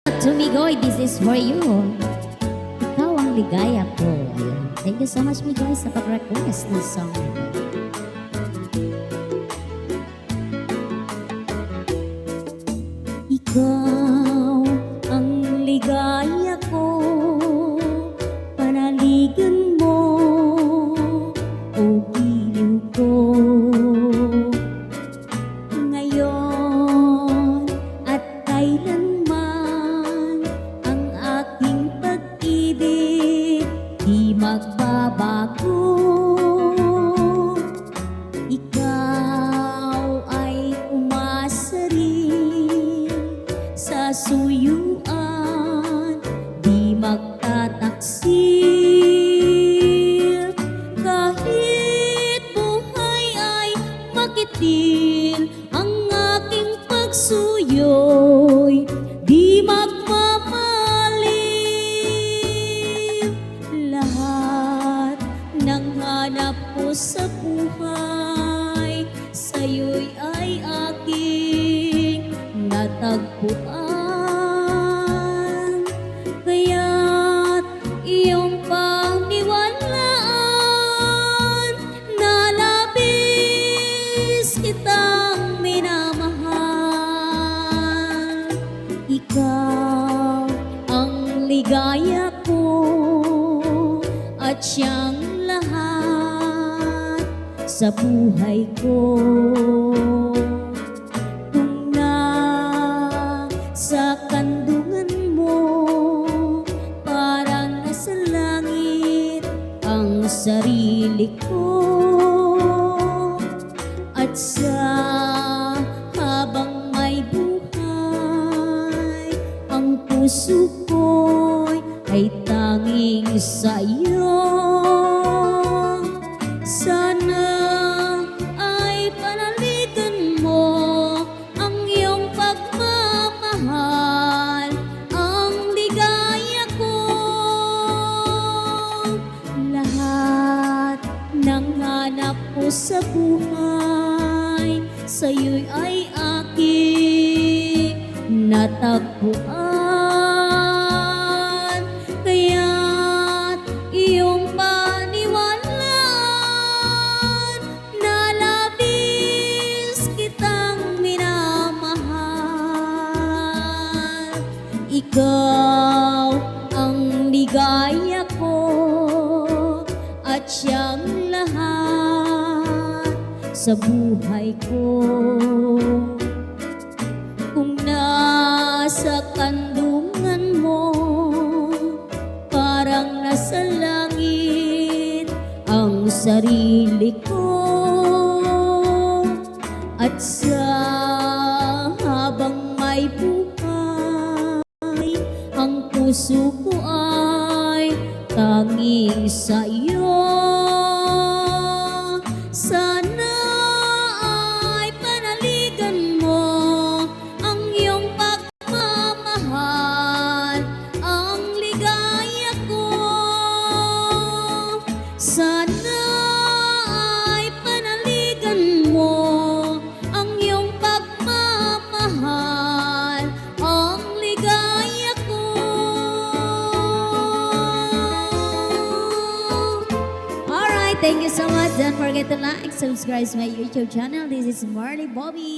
Tumigoy, this is for you. Ikaw ang ligaya ko. Ayan. Thank you so much, Migoy, sa pag-request ng song. Ikaw ang ligaya ko, panaligan mo, o giliw ko. Ngayon at kailanman, ang aking pag-ibig di magbabago. Ikaw ay umasa rin sa suyuan, di magtataksil. Kahit buhay ay makitil, ang aking pagsuyo'y di magmamalim. Lahat ng hanap ko sa buhay, sa'yo'y ay aking natagpuan. Kaya't iyong paniwalaan, nalabis kitang minamahal. Ikaw ang ligaya ko at siyang lahat sa buhay ko. Kung nasa kandungan mo, parang nasa langit ang sarili ko. At sa habang may buhay, ang puso ko'y ay tanging sa'yo. Sana ay panaligan mo ang iyong pagmamahal, ang ligaya ko. Lahat ng hanap ko sa buhay, sa'yo'y ay aking natagpuan. Kaya't iyong paniwalaan, nalabis kitang minamahal. Ikaw ang ligaya ko at siyang lahat sa buhay ko. Kung nasa kandungan mo, parang nasa langit ang sarili ko. At sa habang may buhay, ang puso ko ay tanging sa'yo. Sana ay panaligan mo ang iyong pagmamahal, ang ligaya ko. Sana ay panaligan mo ang iyong pagmamahal, ang ligaya ko. Alright, thank you so much. Don't forget to like, subscribe to my YouTube channel. This is Marley Bobby.